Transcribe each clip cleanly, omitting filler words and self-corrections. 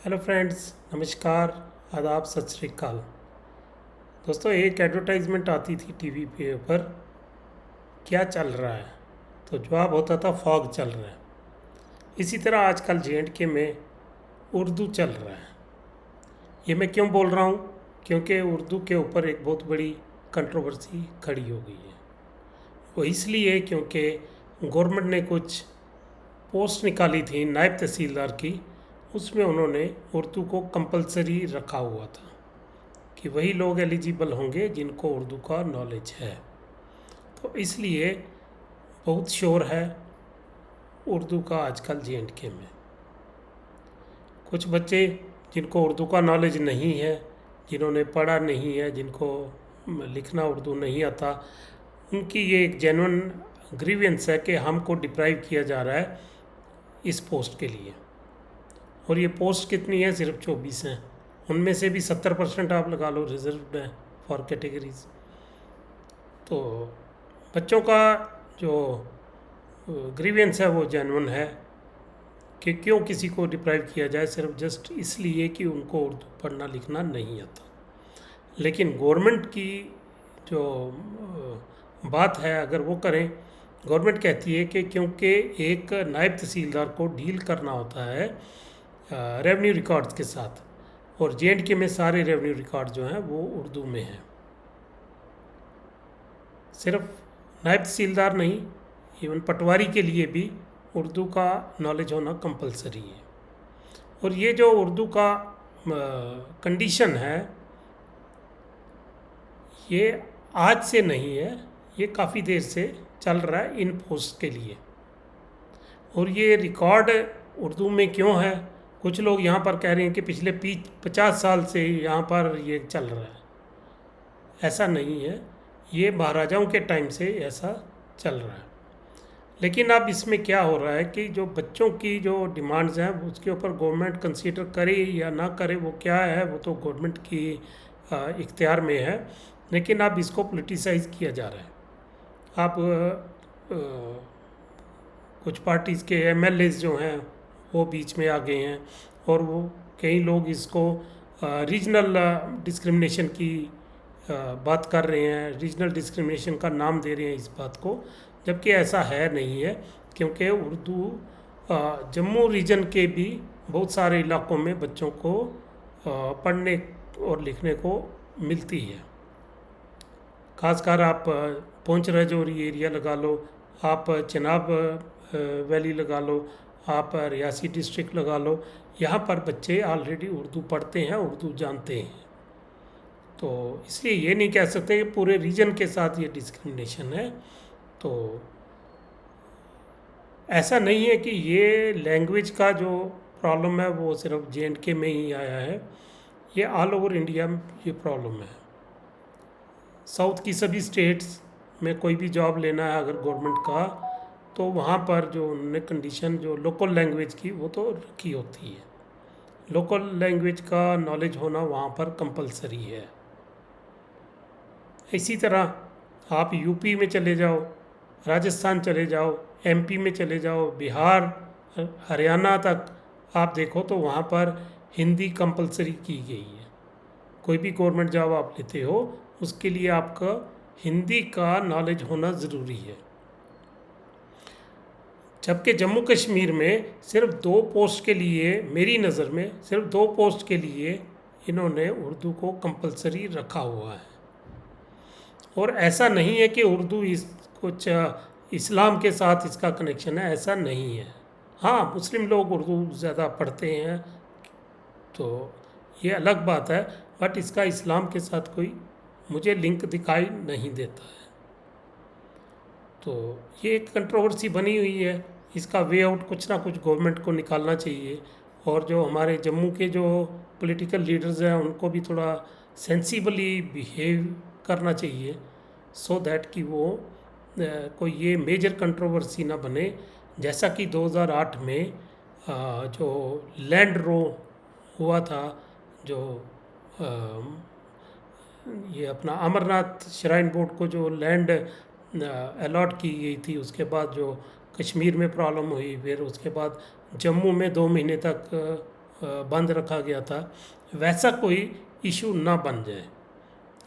Hello friends, नमस्कार, आदाब, सत श्री अकाल। दोस्तों, एक एडवर्टाइजमेंट आती थी टीवी पे ऊपर, क्या चल रहा है? तो जवाब होता था फॉग चल रहा है। इसी तरह आजकल जे&के में उर्दू चल रहा है। ये मैं क्यों बोल रहा हूँ? क्योंकि उर्दू के ऊपर एक बहुत बड़ी कंट्रोवर्सी खड़ी हो गई है। वो इसलिए क्योंकि गवर्नमेंट ने कुछ पोस्ट निकाली थी नायब तहसीलदार की, उसमें उन्होंने उर्दू को कंपलसरी रखा हुआ था कि वही लोग एलिजिबल होंगे जिनको उर्दू का नॉलेज है। तो इसलिए बहुत शोर है उर्दू का आजकल जे&के में। कुछ बच्चे जिनको उर्दू का नॉलेज नहीं है, जिन्होंने पढ़ा नहीं है, जिनको लिखना उर्दू नहीं आता, उनकी ये एक जेन्युइन ग्रीवेंस है कि हमको डिप्राइव किया जा रहा है इस पोस्ट के लिए। और ये पोस्ट कितनी है? सिर्फ 24 हैं। उनमें से भी 70% आप लगा लो रिजर्व्ड है फॉर कैटेगरीज। तो बच्चों का जो ग्रीवेंस है वो जेन्युइन है कि क्यों किसी को डिप्राइव किया जाए सिर्फ जस्ट इसलिए कि उनको उर्दू पढ़ना लिखना नहीं आता। लेकिन गवर्नमेंट की जो बात है अगर वो करें, गवर्नमेंट कहती है कि क्योंकि एक नायब तहसीलदार को डील करना होता है रेवेन्यू रिकॉर्ड्स के साथ, और जे&के में सारे रेवेन्यू रिकॉर्ड जो हैं वो उर्दू में हैं। सिर्फ नायब तहसीलदार नहीं, इवन पटवारी के लिए भी उर्दू का नॉलेज होना कंपलसरी है। और ये जो उर्दू का कंडीशन है, ये आज से नहीं है, ये काफ़ी देर से चल रहा है इन पोस्ट के लिए। और ये रिकॉर्ड उर्दू में क्यों है? कुछ लोग यहाँ पर कह रहे हैं कि पिछले 50 साल से यहाँ पर ये चल रहा है। ऐसा नहीं है, ये महाराजाओं के टाइम से ऐसा चल रहा है। लेकिन अब इसमें क्या हो रहा है कि जो बच्चों की जो डिमांड्स हैं उसके ऊपर गवर्नमेंट कंसीडर करे या ना करे, वो क्या है वो तो गवर्नमेंट की इख्तियार में है। लेकिन अब इसको पोलिटिसाइज किया जा रहा है। आप कुछ पार्टीज़ के एमएलएज जो हैं वो बीच में आ गए हैं, और वो कई लोग इसको रीजनल डिस्क्रिमिनेशन की बात कर रहे हैं, रीजनल डिस्क्रिमिनेशन का नाम दे रहे हैं इस बात को, जबकि ऐसा है नहीं है। क्योंकि उर्दू जम्मू रीजन के भी बहुत सारे इलाकों में बच्चों को पढ़ने और लिखने को मिलती है। खासकर आप पुंछ राजौरी एरिया लगा लो, आप चिनाब वैली लगा लो, आप रियासी डिस्ट्रिक्ट लगा लो, यहाँ पर बच्चे ऑलरेडी उर्दू पढ़ते हैं, उर्दू जानते हैं। तो इसलिए ये नहीं कह सकते कि पूरे रीजन के साथ ये डिस्क्रिमिनेशन है। तो ऐसा नहीं है कि ये लैंग्वेज का जो प्रॉब्लम है वो सिर्फ जे&के में ही आया है, ये ऑल ओवर इंडिया में ये प्रॉब्लम है। साउथ की सभी स्टेट्स में कोई भी जॉब लेना है अगर गवर्नमेंट का, तो वहाँ पर जो उन्होंने कंडीशन जो लोकल लैंग्वेज की वो तो रखी होती है। लोकल लैंग्वेज का नॉलेज होना वहाँ पर कंपलसरी है। इसी तरह आप यूपी में चले जाओ, राजस्थान चले जाओ, एमपी में चले जाओ, बिहार, हरियाणा तक आप देखो तो वहाँ पर हिंदी कंपलसरी की गई है। कोई भी गवर्नमेंट जॉब आप लेते हो उसके लिए आपका हिंदी का नॉलेज होना ज़रूरी है। जबकि जम्मू कश्मीर में सिर्फ 2 पोस्ट के लिए, मेरी नज़र में सिर्फ 2 पोस्ट के लिए इन्होंने उर्दू को कंपलसरी रखा हुआ है। और ऐसा नहीं है कि उर्दू इस कुछ इस्लाम के साथ इसका कनेक्शन है, ऐसा नहीं है। हाँ, मुस्लिम लोग उर्दू ज़्यादा पढ़ते हैं तो ये अलग बात है, बट इसका इस्लाम के साथ कोई मुझे लिंक दिखाई नहीं देता है। तो ये एक कंट्रोवर्सी बनी हुई है, इसका वे आउट कुछ ना कुछ गवर्नमेंट को निकालना चाहिए। और जो हमारे जम्मू के जो पॉलिटिकल लीडर्स हैं उनको भी थोड़ा सेंसिबली बिहेव करना चाहिए, सो दैट कि वो कोई ये मेजर कंट्रोवर्सी ना बने, जैसा कि 2008 में जो लैंड रो हुआ था, जो ये अपना अमरनाथ श्राइन बोर्ड को जो लैंड अलॉट की गई थी, उसके बाद जो कश्मीर में प्रॉब्लम हुई, फिर उसके बाद जम्मू में 2 महीने तक बंद रखा गया था, वैसा कोई इशू ना बन जाए।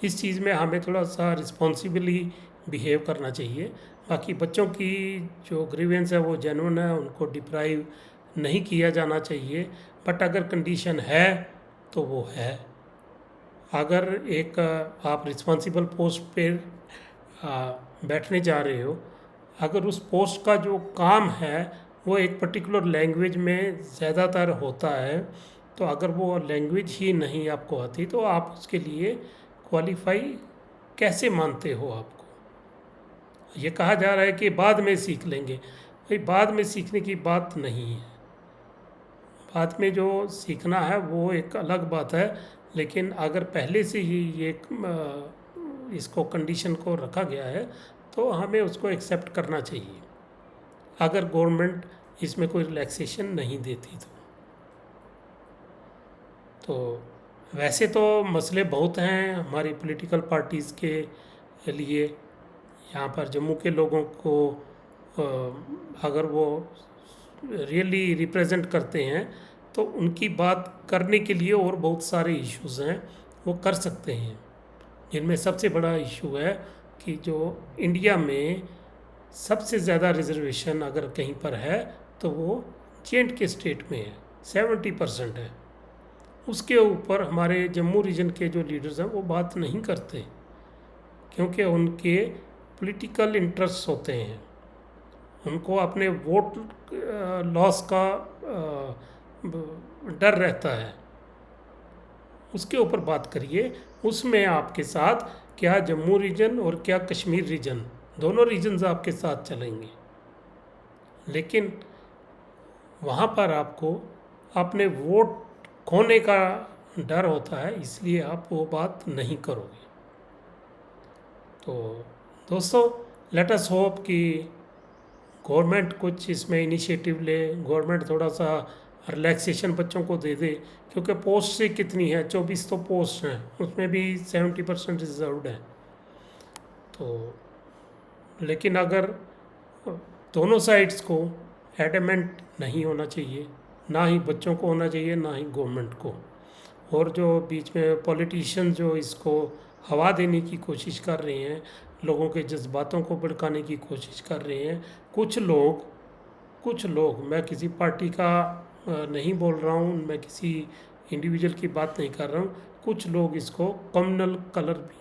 इस चीज़ में हमें थोड़ा सा रिस्पॉन्सिबली बिहेव करना चाहिए। बाकी बच्चों की जो ग्रीवेंस है वो जेन्युइन है, उनको डिप्राइव नहीं किया जाना चाहिए, बट अगर कंडीशन है तो वो है। अगर एक आप रिस्पॉन्सिबल पोस्ट पे बैठने जा रहे हो, अगर उस पोस्ट का जो काम है वो एक पर्टिकुलर लैंग्वेज में ज़्यादातर होता है, तो अगर वो लैंग्वेज ही नहीं आपको आती तो आप उसके लिए क्वालिफाई कैसे मानते हो? आपको ये कहा जा रहा है कि बाद में सीख लेंगे। भाई बाद में सीखने की बात नहीं है। बाद में जो सीखना है वो एक अलग बात है, लेकिन अगर पहले से ही ये इसको कंडीशन को रखा गया है तो हमें उसको एक्सेप्ट करना चाहिए, अगर गवर्नमेंट इसमें कोई रिलैक्सेशन नहीं देती तो वैसे तो मसले बहुत हैं हमारी पॉलिटिकल पार्टीज़ के लिए। यहाँ पर जम्मू के लोगों को अगर वो रियली रिप्रेजेंट करते हैं तो उनकी बात करने के लिए और बहुत सारे इश्यूज़ हैं, वो कर सकते हैं। जिनमें सबसे बड़ा इशू है कि जो इंडिया में सबसे ज़्यादा रिजर्वेशन अगर कहीं पर है तो वो J&K स्टेट में है, 70% है। उसके ऊपर हमारे जम्मू रीजन के जो लीडर्स हैं वो बात नहीं करते, क्योंकि उनके पॉलिटिकल इंटरेस्ट होते हैं, उनको अपने वोट लॉस का डर रहता है। उसके ऊपर बात करिए, उसमें आपके साथ क्या जम्मू रीजन और क्या कश्मीर रीजन, दोनों रीजन्स आपके साथ चलेंगे, लेकिन वहाँ पर आपको अपने वोट खोने का डर होता है, इसलिए आप वो बात नहीं करोगे। तो दोस्तों, लेट अस होप कि गवर्नमेंट कुछ इसमें इनिशिएटिव ले, गवर्नमेंट थोड़ा सा रिलैक्सेशन बच्चों को दे दे, क्योंकि पोस्ट से कितनी है, 24 तो पोस्ट हैं, उसमें भी 70% रिजर्व्ड है। तो लेकिन अगर दोनों साइड्स को एडमेंट नहीं होना चाहिए, ना ही बच्चों को होना चाहिए ना ही गवर्नमेंट को। और जो बीच में पॉलिटिशियन जो इसको हवा देने की कोशिश कर रहे हैं, लोगों के जज्बातों को भड़काने की कोशिश कर रहे हैं, कुछ लोग, मैं किसी पार्टी का नहीं बोल रहा हूँ, मैं किसी इंडिविजुअल की बात नहीं कर रहा हूँ, कुछ लोग इसको कम्युनल कलर भी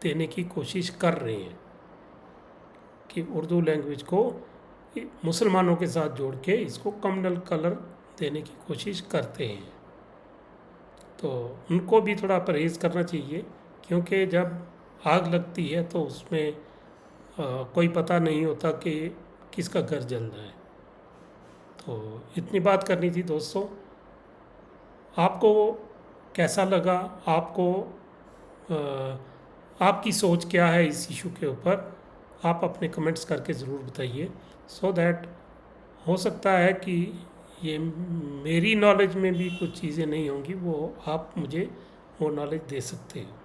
देने की कोशिश कर रहे हैं कि उर्दू लैंग्वेज को मुसलमानों के साथ जोड़ के इसको कम्युनल कलर देने की कोशिश करते हैं। तो उनको भी थोड़ा परहेज़ करना चाहिए, क्योंकि जब आग लगती है तो उसमें कोई पता नहीं होता कि किसका घर जल रहा है। तो इतनी बात करनी थी दोस्तों। आपको कैसा लगा? आपको आपकी सोच क्या है इस इशू के ऊपर? आप अपने कमेंट्स करके ज़रूर बताइए, सो दैट हो सकता है कि ये मेरी नॉलेज में भी कुछ चीज़ें नहीं होंगी, वो आप मुझे वो नॉलेज दे सकते हो।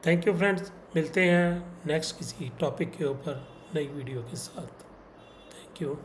थैंक यू फ्रेंड्स, मिलते हैं नेक्स्ट किसी टॉपिक के ऊपर नई वीडियो के साथ। Thank you.